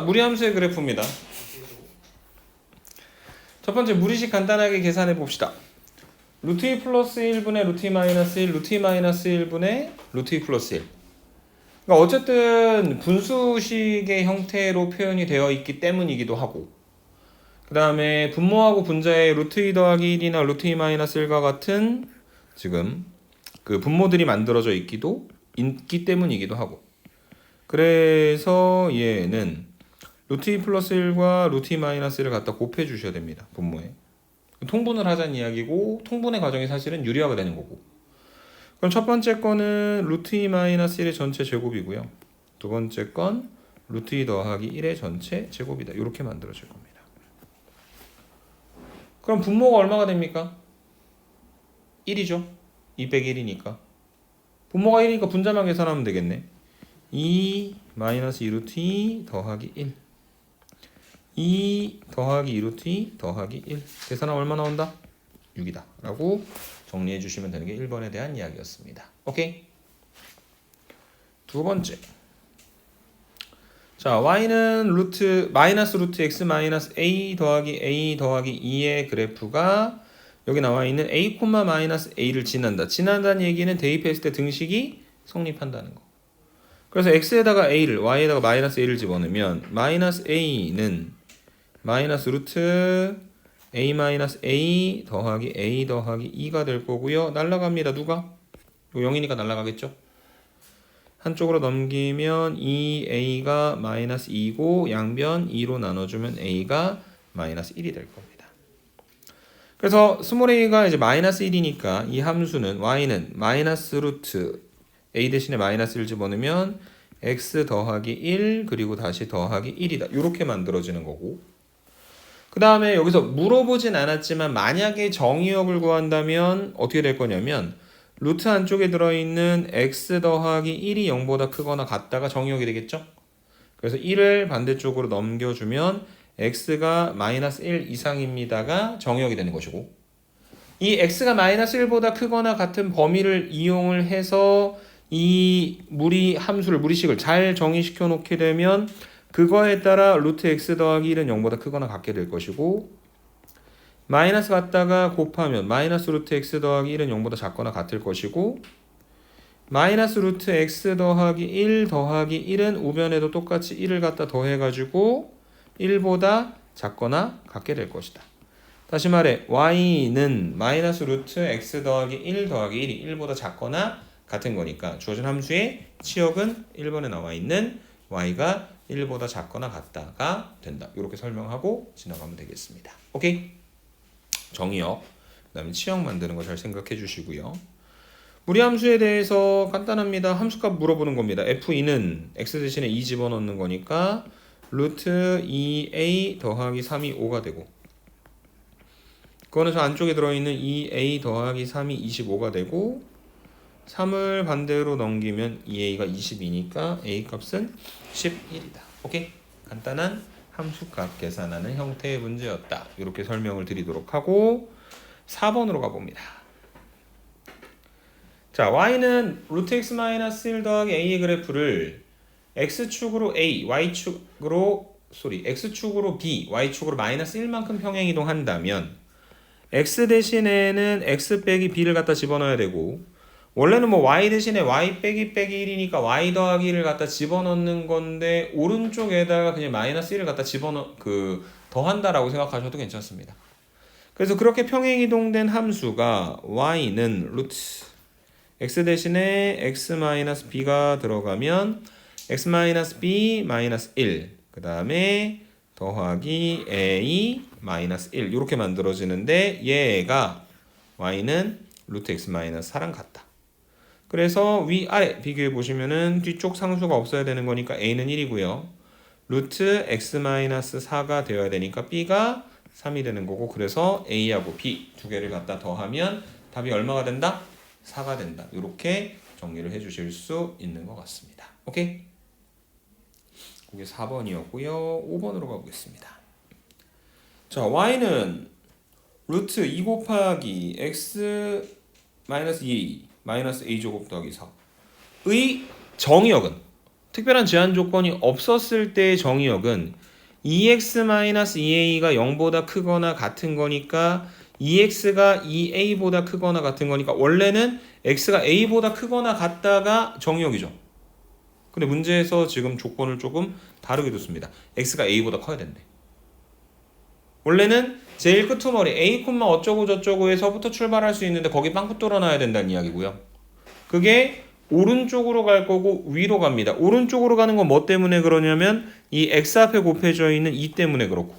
무리함수의 그래프입니다. 첫 번째 무리식 간단하게 계산해 봅시다. 루트 2 플러스 1분의 루트 2 마이너스 1, 루트 2 마이너스 1분의 루트 2 플러스 1. 그러니까 어쨌든 분수식의 형태로 표현이 되어 있기 때문이기도 하고, 그 다음에 분모하고 분자의 루트 2 더하기 1이나 루트 2 마이너스 1과 같은 지금 그 분모들이 만들어져 있기 때문이기도 하고, 그래서 얘는 루트 2 플러스 1과 루트 2 마이너스 1을 갖다 곱해 주셔야 됩니다. 분모에. 통분을 하자는 이야기고, 통분의 과정이 사실은 유리화가 되는 거고. 그럼 첫 번째 거는 루트 2 마이너스 1의 전체 제곱이고요. 두 번째 건 루트 2 더하기 1의 전체 제곱이다. 이렇게 만들어질 겁니다. 그럼 분모가 얼마가 됩니까? 1이죠. 2 빼기 1이니까. 분모가 1이니까 분자만 계산하면 되겠네. 2 마이너스 2 루트 2 더하기 1. 2 더하기 2 루트 2 더하기 1. 계산하면 얼마 나온다? 6이다. 라고 정리해 주시면 되는 게 1번에 대한 이야기였습니다. 오케이? 두 번째. 자, y는 마이너스 루트 x 마이너스 a 더하기 2의 그래프가 여기 나와 있는 a, 마이너스 a를 지난다. 지난다는 얘기는 대입했을 때 등식이 성립한다는 거. 그래서 x에다가 a를, y에다가 마이너스 a를 집어넣으면 마이너스 a는 마이너스 루트 a 마이너스 a 더하기 2가 될 거고요. 날라갑니다. 누가? 0이니까 날라가겠죠? 한쪽으로 넘기면 2a가 마이너스 2고 양변 2로 나눠주면 a가 마이너스 1이 될 겁니다. 그래서 스몰 a가 이제 마이너스 1이니까 이 함수는 y는 마이너스 루트 a 대신에 마이너스 1 집어넣으면 x 더하기 1 그리고 다시 더하기 1이다. 이렇게 만들어지는 거고, 그 다음에 여기서 물어보진 않았지만 만약에 정의역을 구한다면 어떻게 될 거냐면 루트 안쪽에 들어있는 x 더하기 1이 0보다 크거나 같다가 정의역이 되겠죠. 그래서 1을 반대쪽으로 넘겨주면 x가 마이너스 1 이상입니다가 정의역이 되는 것이고, 이 x가 마이너스 1보다 크거나 같은 범위를 이용을 해서 이 무리식을 잘 정의시켜 놓게 되면 그거에 따라 루트 x 더하기 1은 0보다 크거나 같게 될 것이고, 마이너스 갖다가 곱하면 마이너스 루트 x 더하기 1은 0보다 작거나 같을 것이고, 마이너스 루트 x 더하기 1 더하기 1은 우변에도 똑같이 1을 갖다 더해가지고 1보다 작거나 같게 될 것이다. 다시 말해 y는 마이너스 루트 x 더하기 1 더하기 1이 1보다 작거나 같은 거니까 주어진 함수의 치역은 1번에 나와 있는 y가 1보다 작거나 같다가 된다. 이렇게 설명하고 지나가면 되겠습니다. 오케이? 정의역, 그 다음에 치역 만드는 거 잘 생각해 주시고요. 무리함수에 대해서 간단합니다. 함수값 물어보는 겁니다. f2는 x 대신에 2 집어넣는 거니까 루트 2a 더하기 3이 5가 되고, 그거는 저 안쪽에 들어있는 2a 더하기 3이 25가 되고, 3을 반대로 넘기면 2a가 22니까 a 값은 11이다. 오케이? 간단한 함수값 계산하는 형태의 문제였다. 이렇게 설명을 드리도록 하고 4번으로 가봅니다. 자, y는 루트 x 마이너스 1 더하기 a의 그래프를 x축으로 a, x축으로 b, y축으로 마이너스 1만큼 평행이동한다면 x 대신에는 x 빼기 b를 갖다 집어넣어야 되고, 원래는 뭐 y 대신에 y 빼기 1이니까 y 더하기 1을 갖다 집어넣는 건데 오른쪽에다가 그냥 마이너스 1을 갖다 더한다라고 생각하셔도 괜찮습니다. 그래서 그렇게 평행이동된 함수가 y는 루트 x 대신에 x 마이너스 b가 들어가면 x 마이너스 b 마이너스 1, 그 다음에 더하기 a 마이너스 1 이렇게 만들어지는데, 얘가 y는 루트 x 마이너스 4랑 같다. 그래서 위아래 비교해 보시면은 뒤쪽 상수가 없어야 되는 거니까 a는 1이고요. 루트 x-4가 되어야 되니까 b가 3이 되는 거고, 그래서 a하고 b 두 개를 갖다 더하면 답이 얼마가 된다? 4가 된다. 이렇게 정리를 해 주실 수 있는 것 같습니다. 오케이? 그게 4번이었고요. 5번으로 가보겠습니다. 자, y는 루트 2 곱하기 x 마이너스 2 마이너스 a 제곱 더하기 4의 정의역은 특별한 제한 조건이 없었을 때의 정의역은 2x-2a가 0보다 크거나 같은 거니까 2x가 2a보다 크거나 같은 거니까 원래는 x가 a보다 크거나 같다가 정의역이죠. 근데 문제에서 지금 조건을 조금 다르게 뒀습니다. x가 a보다 커야 된대. 원래는 제일 끄트머리 a, 어쩌고 저쩌고에서부터 출발할 수 있는데 거기 빵꾸 뚫어놔야 된다는 이야기고요. 그게 오른쪽으로 갈 거고 위로 갑니다. 오른쪽으로 가는 건 뭐 때문에 그러냐면 이 x 앞에 곱해져 있는 2 때문에 그렇고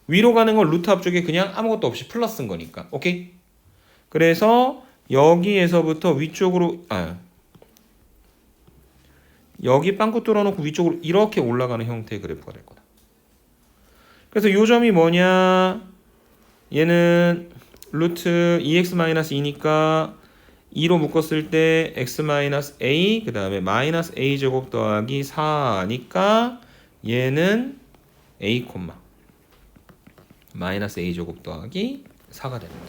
위로 가는 건 루트 앞쪽에 그냥 아무것도 없이 플러스인 거니까. 오케이? 그래서 여기에서부터 위쪽으로 여기 빵꾸 뚫어놓고 위쪽으로 이렇게 올라가는 형태의 그래프가 될 거다. 그래서 이 점이 뭐냐? 얘는 루트 2x-2니까 2로 묶었을 때 x-a 그 다음에 마이너스 a 제곱 더하기 4니까 얘는 a, 마이너스 a 제곱 더하기 4가 됩니다.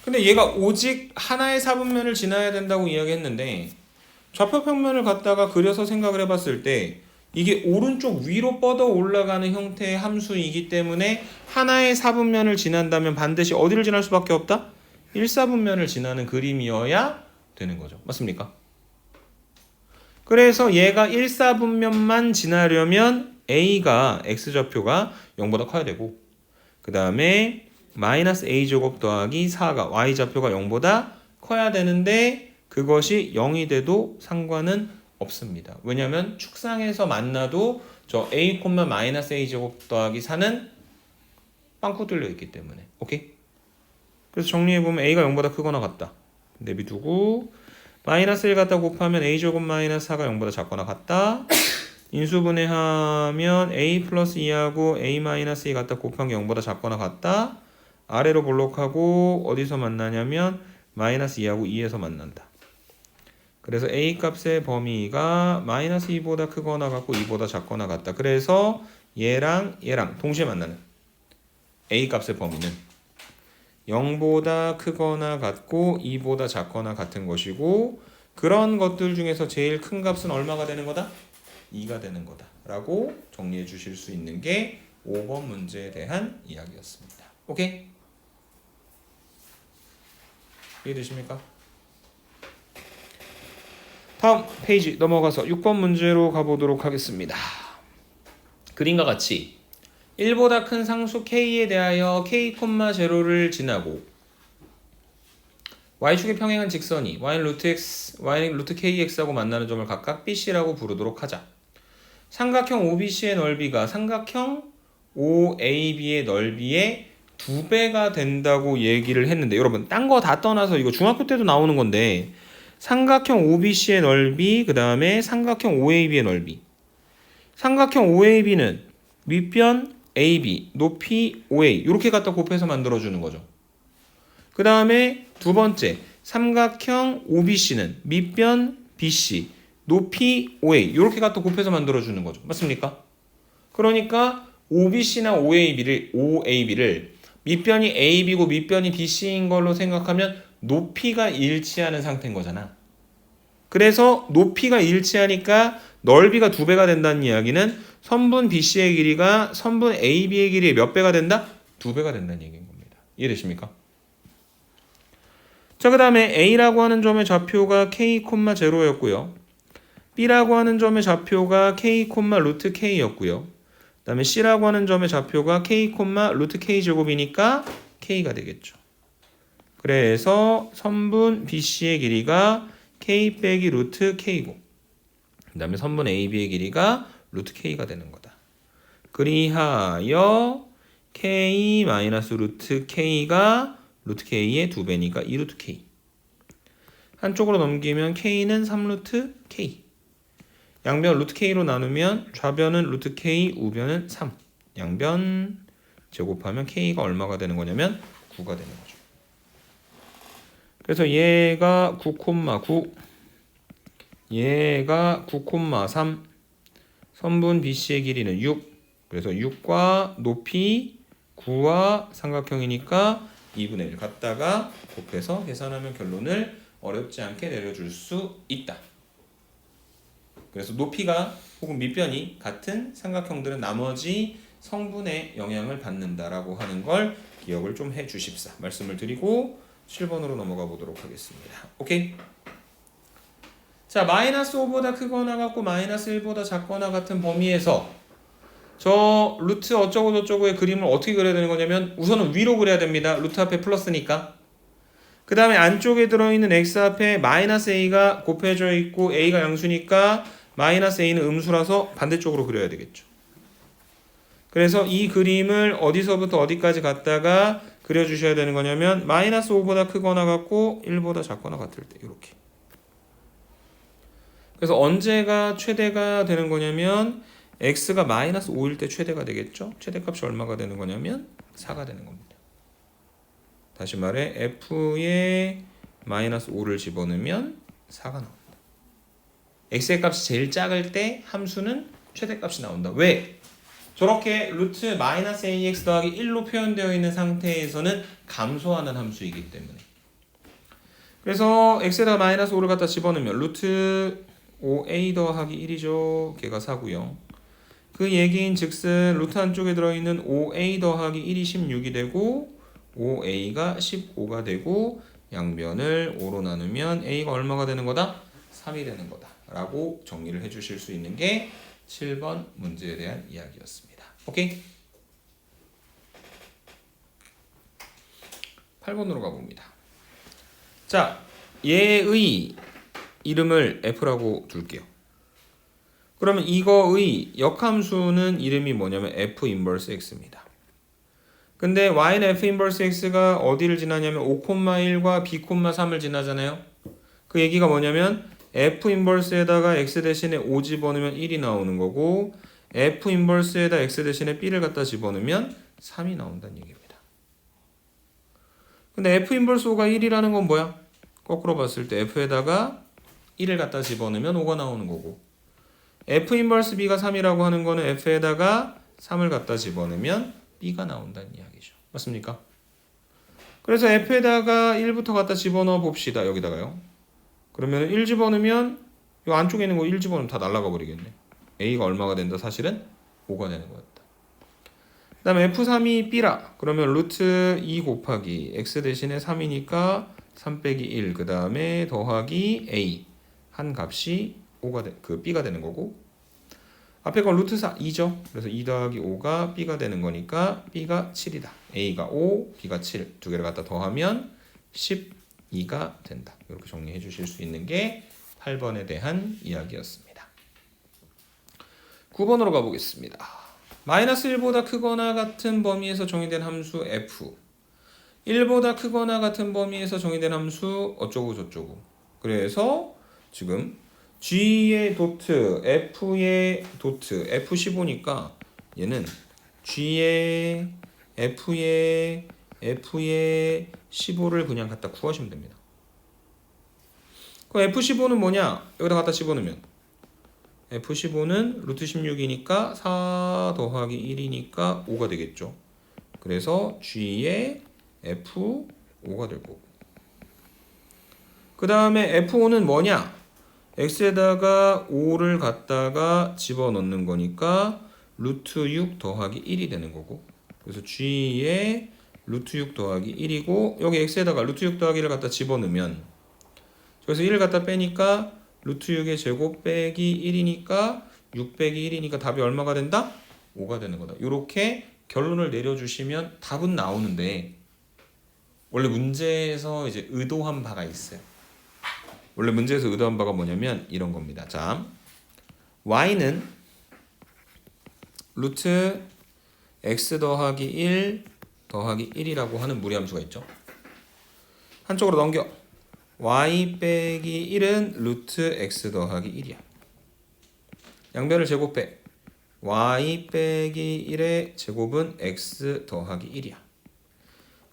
근데 얘가 오직 하나의 사분면을 지나야 된다고 이야기했는데 좌표 평면을 갖다가 그려서 생각을 해봤을 때 이게 오른쪽 위로 뻗어 올라가는 형태의 함수이기 때문에 하나의 사분면을 지난다면 반드시 어디를 지날 수밖에 없다? 1사분면을 지나는 그림이어야 되는 거죠. 맞습니까? 그래서 얘가 1사분면만 지나려면 a가 x좌표가 0보다 커야 되고 그 다음에 마이너스 a제곱 더하기 4가 y좌표가 0보다 커야 되는데 그것이 0이 돼도 상관은 없습니다. 왜냐하면 축상에서 만나도 저 a, 마이너스 a제곱 더하기 4는 빵꾸 뚫려 있기 때문에. 오케이? 그래서 정리해보면 a가 0보다 크거나 같다. 내비두고 마이너스 1 갖다 곱하면 a제곱 마이너스 4가 0보다 작거나 같다. 인수분해하면 a 플러스 2하고 a 마이너스 2 갖다 곱한 게 0보다 작거나 같다. 아래로 볼록하고 어디서 만나냐면 마이너스 2하고 2에서 만난다. 그래서 a 값의 범위가 마이너스 2보다 크거나 같고 2보다 작거나 같다. 그래서 얘랑 동시에 만나는 a 값의 범위는 0보다 크거나 같고 2보다 작거나 같은 것이고 그런 것들 중에서 제일 큰 값은 얼마가 되는 거다? 2가 되는 거다 라고 정리해 주실 수 있는 게 5번 문제에 대한 이야기였습니다. 오케이? 이해되십니까? 다음 페이지 넘어가서 6번 문제로 가보도록 하겠습니다. 그림과 같이 1보다 큰 상수 k에 대하여 k, 0를 지나고 y축의 평행한 직선이 y는 루트 x, y는 루트 kx하고 만나는 점을 각각 bc라고 부르도록 하자. 삼각형 OBC의 넓이가 삼각형 OAB의 넓이의 2배가 된다고 얘기를 했는데 여러분 딴 거 다 떠나서 이거 중학교 때도 나오는 건데 삼각형 OBC의 넓이 그 다음에 삼각형 OAB의 넓이 삼각형 OAB는 밑변 AB, 높이 OA 이렇게 갖다 곱해서 만들어주는 거죠. 그 다음에 두 번째 삼각형 OBC는 밑변 BC, 높이 OA 이렇게 갖다 곱해서 만들어주는 거죠. 맞습니까? 그러니까 OBC나 OAB를 밑변이 AB고 밑변이 BC인 걸로 생각하면 높이가 일치하는 상태인 거잖아. 그래서 높이가 일치하니까 넓이가 2배가 된다는 이야기는 선분 BC의 길이가 선분 AB의 길이의 몇 배가 된다? 2배가 된다는 얘기인 겁니다. 이해되십니까? 자, 그 다음에 A라고 하는 점의 좌표가 K, 0였고요. B라고 하는 점의 좌표가 K, 루트 K였고요. 그 다음에 C라고 하는 점의 좌표가 K, 루트 K 제곱이니까 K가 되겠죠. 그래서 선분 BC의 길이가 K 빼기 루트 K고 그 다음에 선분 AB의 길이가 루트 K가 되는 거다. 그리하여 K 마이너스 루트 K가 루트 K의 2배니까 2루트 K 한쪽으로 넘기면 K는 3루트 K 양변 루트 K로 나누면 좌변은 루트 K, 우변은 3 양변 제곱하면 K가 얼마가 되는 거냐면 9가 되는 거죠. 그래서 얘가 9,9 얘가 9,3 선분 BC의 길이는 6 그래서 6과 높이 9와 삼각형이니까 2분의 1 갖다가 곱해서 계산하면 결론을 어렵지 않게 내려줄 수 있다. 그래서 높이가 혹은 밑변이 같은 삼각형들은 나머지 성분의 영향을 받는다라고 하는 걸 기억을 좀 해주십사 말씀을 드리고 7번으로 넘어가 보도록 하겠습니다. 오케이? 자, 마이너스 5보다 크거나 같고 마이너스 1보다 작거나 같은 범위에서 저 루트 어쩌고 저쩌고의 그림을 어떻게 그려야 되는 거냐면 우선은 위로 그려야 됩니다. 루트 앞에 플러스니까. 그 다음에 안쪽에 들어있는 x 앞에 마이너스 a가 곱해져 있고 a가 양수니까 마이너스 a는 음수라서 반대쪽으로 그려야 되겠죠. 그래서 이 그림을 어디서부터 어디까지 갖다가 그려주셔야 되는 거냐면 마이너스 5보다 크거나 같고 1보다 작거나 같을 때 이렇게. 그래서 언제가 최대가 되는 거냐면 x가 마이너스 5일 때 최대가 되겠죠. 최대값이 얼마가 되는 거냐면 4가 되는 겁니다. 다시 말해 f에 마이너스 5를 집어넣으면 4가 나온다. x의 값이 제일 작을 때 함수는 최대값이 나온다. 왜? 저렇게 루트 마이너스 ax 더하기 1로 표현되어 있는 상태에서는 감소하는 함수이기 때문에. 그래서 x에다가 마이너스 5를 갖다 집어넣으면 루트 5a 더하기 1이죠. 걔가 4고요. 그 얘기인 즉슨 루트 안쪽에 들어있는 5a 더하기 1이 16이 되고 5a가 15가 되고 양변을 5로 나누면 a가 얼마가 되는 거다? 3이 되는 거다 라고 정리를 해주실 수 있는 게 7번 문제에 대한 이야기였습니다. 오케이? 8번으로 가봅니다. 자, 얘의 이름을 f라고 둘게요. 그러면 이거의 역함수는 이름이 뭐냐면 f 인버스 x입니다. 근데 y는 f 인버스 x가 어디를 지나냐면 5,1과 b,3을 지나잖아요. 그 얘기가 뭐냐면 f 인버스에다가 x 대신에 5 집어넣으면 1이 나오는 거고 f 인버스에다 x 대신에 b를 갖다 집어넣으면 3이 나온다는 얘기입니다. 근데 f 인버스 5가 1이라는 건 뭐야? 거꾸로 봤을 때 f에다가 1을 갖다 집어넣으면 5가 나오는 거고 f 인버스 b가 3이라고 하는 거는 f에다가 3을 갖다 집어넣으면 b가 나온다는 이야기죠. 맞습니까? 그래서 f에다가 1부터 갖다 집어넣어 봅시다. 여기다가요. 그러면 1 집어넣으면 이 안쪽에 있는 거 1 집어넣으면 다 날아가 버리겠네. a가 얼마가 된다? 사실은 5가 되는 거였다. 그 다음에 f3이 b라. 그러면 루트 2 곱하기 x 대신에 3이니까 3 빼기 1. 그 다음에 더하기 a. 한 값이 5가 b가 되는 거고 앞에 건 루트 4, 2죠. 그래서 2 더하기 5가 b가 되는 거니까 b가 7이다. a가 5, b가 7. 두 개를 갖다 더하면 12가 된다. 이렇게 정리해 주실 수 있는 게 8번에 대한 이야기였습니다. 9번으로 가보겠습니다. 마이너스 1보다 크거나 같은 범위에서 정의된 함수 f 1보다 크거나 같은 범위에서 정의된 함수 어쩌고 저쩌고. 그래서 지금 G의 도트, F의 도트, F15니까 얘는 G의 F의 15를 그냥 갖다 구하시면 됩니다. 그럼 F15는 뭐냐? 여기다 갖다 집어넣으면 F15는 루트 16이니까 4 더하기 1이니까 5가 되겠죠. 그래서 G의 F5가 될 거고 그 다음에 F5는 뭐냐? x에다가 5를 갖다가 집어넣는 거니까 루트 6 더하기 1이 되는 거고 그래서 g에 루트 6 더하기 1이고 여기 x에다가 루트 6 더하기 1을 갖다 집어넣으면 그래서 1을 갖다 빼니까 루트 6의 제곱 빼기 1이니까 6 빼기 1이니까 답이 얼마가 된다? 5가 되는 거다. 이렇게 결론을 내려주시면 답은 나오는데 원래 문제에서 이제 의도한 바가 있어요. 원래 문제에서 의도한 바가 뭐냐면 이런 겁니다. 자, y는 루트 x 더하기 1 더하기 1이라고 하는 무리함수가 있죠. 한쪽으로 넘겨. y 빼기 1은 루트 x 더하기 1이야. 양변을 제곱해. y 빼기 1의 제곱은 x 더하기 1이야.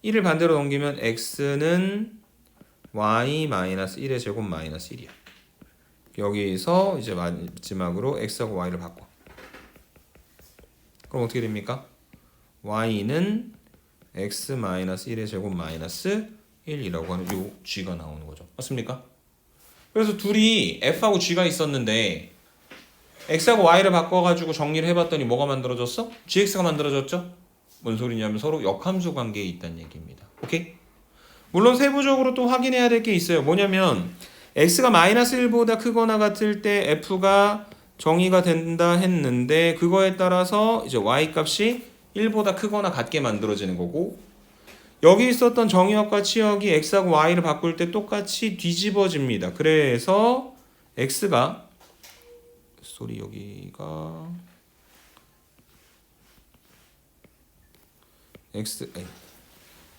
1을 반대로 넘기면 x는 y-1의 제곱 마이너스 1이야. 여기서 이제 마지막으로 x하고 y를 바꿔. 그럼 어떻게 됩니까? y는 x-1의 제곱 마이너스 1이라고 하는 요 g가 나오는 거죠. 맞습니까? 그래서 둘이 f하고 g가 있었는데 x하고 y를 바꿔가지고 정리를 해봤더니 뭐가 만들어졌어? gx가 만들어졌죠? 뭔 소리냐면 서로 역함수 관계에 있다는 얘기입니다. 오케이? 물론 세부적으로 또 확인해야 될 게 있어요. 뭐냐면 x가 마이너스 1보다 크거나 같을 때 f가 정의가 된다 했는데 그거에 따라서 이제 y 값이 1보다 크거나 같게 만들어지는 거고 여기 있었던 정의역과 치역이 x하고 y를 바꿀 때 똑같이 뒤집어집니다. 그래서 x가 여기가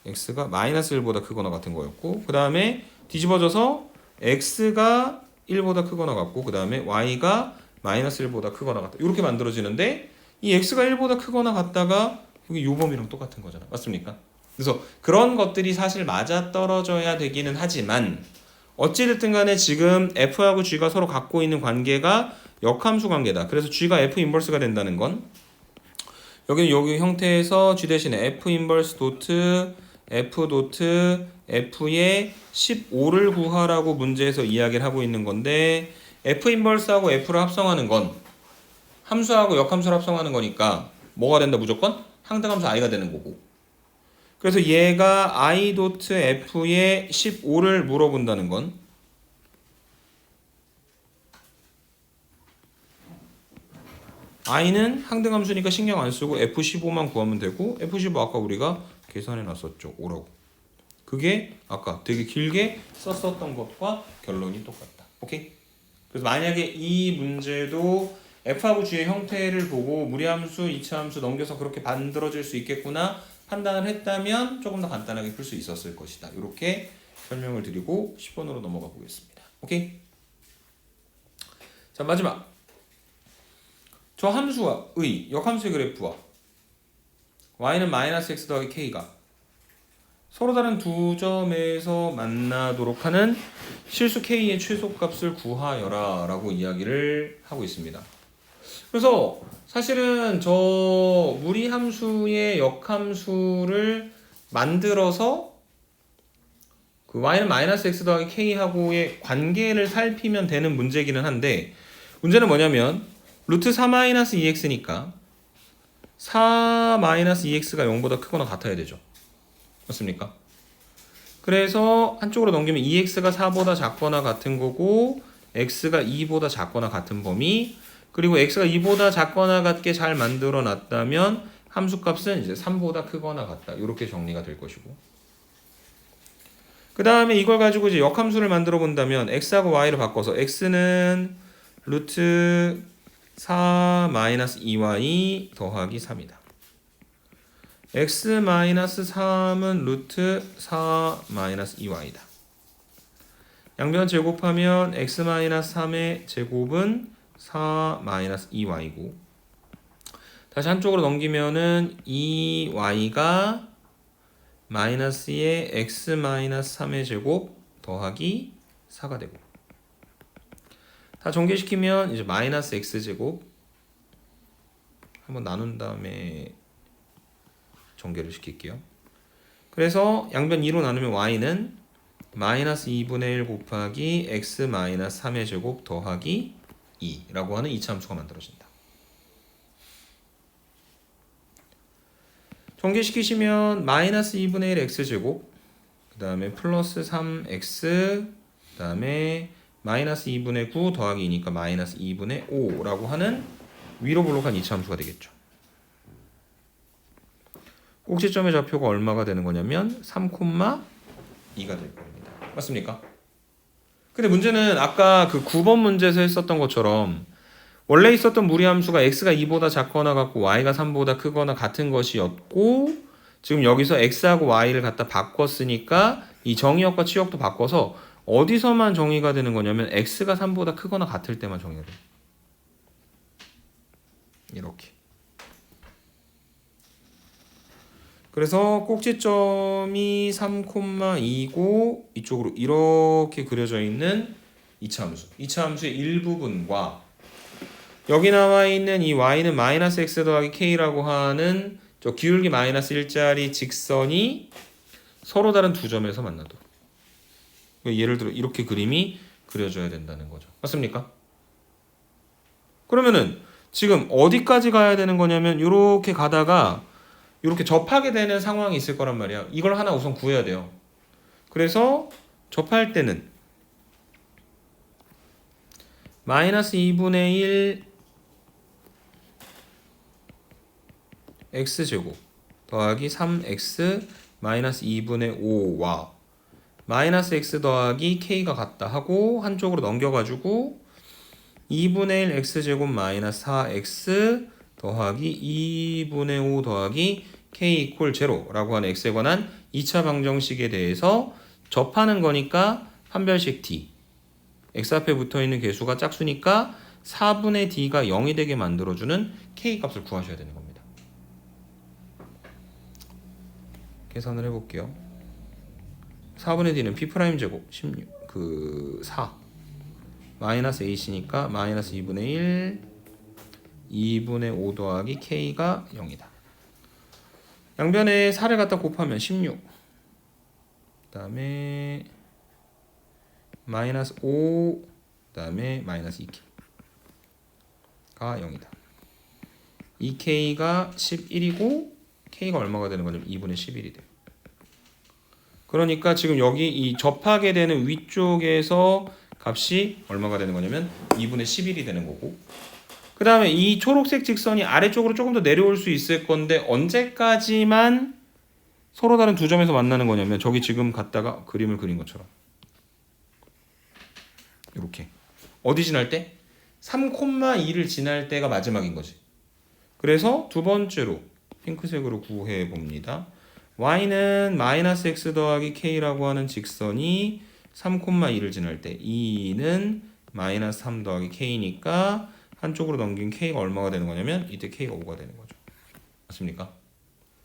x가 마이너스 1보다 크거나 같은 거였고 그 다음에 뒤집어져서 x가 1보다 크거나 같고 그 다음에 y가 마이너스 1보다 크거나 같다 이렇게 만들어지는데 이 x가 1보다 크거나 같다가 여기 요 범위랑 똑같은 거잖아. 맞습니까? 그래서 그런 것들이 사실 맞아떨어져야 되기는 하지만 어찌됐든 간에 지금 f하고 g가 서로 갖고 있는 관계가 역함수 관계다. 그래서 g가 f 인버스가 된다는 건 여기는 여기 형태에서 g 대신에 f 인버스 도트 f 도트 f의 15를 구하라고 문제에서 이야기를 하고 있는 건데 f 인버스하고 f를 합성하는 건 함수하고 역함수를 합성하는 거니까 뭐가 된다 무조건? 항등함수 i가 되는 거고 그래서 얘가 i 도트 f의 15를 물어본다는 건 i는 항등함수니까 신경 안 쓰고 f15만 구하면 되고 f15 아까 우리가 계산해 놨었죠. 5라고. 그게 아까 되게 길게 썼었던 것과 결론이 똑같다. 오케이? 그래서 만약에 이 문제도 f하고 g의 형태를 보고 무리함수, 이차함수 넘겨서 그렇게 만들어질 수 있겠구나 판단을 했다면 조금 더 간단하게 풀 수 있었을 것이다. 이렇게 설명을 드리고 10번으로 넘어가 보겠습니다. 오케이? 자, 마지막. 저 함수와 의, 역함수의 그래프와 y는 마이너스 x 더하기 k가 서로 다른 두 점에서 만나도록 하는 실수 k의 최소값을 구하여라 라고 이야기를 하고 있습니다. 그래서 사실은 저 무리함수의 역함수를 만들어서 그 y는 마이너스 x 더하기 k하고의 관계를 살피면 되는 문제이기는 한데 문제는 뭐냐면 루트 4-2x니까 4-2x가 0보다 크거나 같아야 되죠. 맞습니까? 그래서 한쪽으로 넘기면 2x가 4보다 작거나 같은 거고 x가 2보다 작거나 같은 범위 그리고 x가 2보다 작거나 같게 잘 만들어 놨다면 함수값은 이제 3보다 크거나 같다. 이렇게 정리가 될 것이고 그 다음에 이걸 가지고 이제 역함수를 만들어 본다면 x하고 y를 바꿔서 x는 루트 4-2y 더하기 3이다. x-3은 루트 4-2y다. 양변 제곱하면 x-3의 제곱은 4-2y고 다시 한쪽으로 넘기면은 2y가 마이너스의 x-3의 제곱 더하기 4가 되고 다 전개시키면 이제 마이너스 x제곱 한번 나눈 다음에 전개를 시킬게요. 그래서 양변 2로 나누면 y는 마이너스 2분의 1 곱하기 x 마이너스 3의 제곱 더하기 2라고 하는 이차함수가 만들어진다. 전개시키시면 마이너스 2분의 1 x제곱 그 다음에 플러스 3x 그 다음에 마이너스 2분의 9 더하기 2니까 마이너스 2분의 5라고 하는 위로 볼록한 이차함수가 되겠죠. 꼭지점의 좌표가 얼마가 되는 거냐면 3,2가 될 겁니다. 맞습니까? 근데 문제는 아까 그 9번 문제에서 했었던 것처럼 원래 있었던 무리함수가 x가 2보다 작거나 같고 y가 3보다 크거나 같은 것이었고 지금 여기서 x하고 y를 갖다 바꿨으니까 이 정의역과 치역도 바꿔서 어디서만 정의가 되는 거냐면 x가 3보다 크거나 같을 때만 정의가 돼요. 이렇게. 그래서 꼭지점이 3,2고 이쪽으로 이렇게 그려져 있는 이차함수. 이차함수의 일부분과 여기 나와 있는 이 y는 마이너스 x 더하기 k라고 하는 저 기울기 마이너스 1짜리 직선이 서로 다른 두 점에서 만나도록. 예를 들어 이렇게 그림이 그려져야 된다는 거죠. 맞습니까? 그러면은 지금 어디까지 가야 되는 거냐면 이렇게 가다가 이렇게 접하게 되는 상황이 있을 거란 말이야. 이걸 하나 우선 구해야 돼요. 그래서 접할 때는 마이너스 2분의 1 x제곱 더하기 3x 마이너스 2분의 5와 마이너스 x 더하기 k가 같다 하고 한쪽으로 넘겨가지고 2분의 1 x제곱 마이너스 4x 더하기 2분의 5 더하기 k 이퀄 제로라고 하는 x에 관한 2차 방정식에 대해서 접하는 거니까 판별식 d x 앞에 붙어있는 개수가 짝수니까 4분의 d가 0이 되게 만들어주는 k 값을 구하셔야 되는 겁니다. 계산을 해볼게요. 4분의 d는 p'제곱 16 4 마이너스 ac니까 마이너스 2분의 1 2분의 5 더하기 k가 0이다. 양변에 4를 갖다 곱하면 16 그 다음에 마이너스 5 그 다음에 마이너스 2k가 0이다. 2k가 11이고 k가 얼마가 되는 거냐면 2분의 11이 돼요. 그러니까 지금 여기 이 접하게 되는 위쪽에서 값이 얼마가 되는 거냐면 2분의 11이 되는 거고, 그 다음에 이 초록색 직선이 아래쪽으로 조금 더 내려올 수 있을 건데 언제까지만 서로 다른 두 점에서 만나는 거냐면 저기 지금 갖다가 그림을 그린 것처럼 이렇게 어디 지날 때? 3,2를 지날 때가 마지막인 거지. 그래서 두 번째로 핑크색으로 구해 봅니다. y는 마이너스 x 더하기 k라고 하는 직선이 3,2를 지날 때 2는 마이너스 3 더하기 k니까 한쪽으로 넘긴 k가 얼마가 되는 거냐면 이때 k가 5가 되는 거죠. 맞습니까?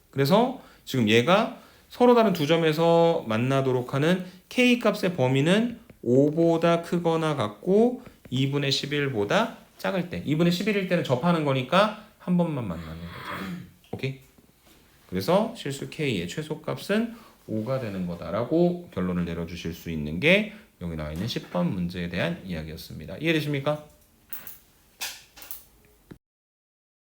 그래서 지금 얘가 서로 다른 두 점에서 만나도록 하는 k 값의 범위는 5보다 크거나 같고 2분의 11보다 작을 때, 2분의 11일 때는 접하는 거니까 한 번만 만나는 거죠. 오케이? 그래서 실수 k의 최소값은 5가 되는 거다라고 결론을 내려주실 수 있는 게 여기 나와 있는 10번 문제에 대한 이야기였습니다. 이해되십니까?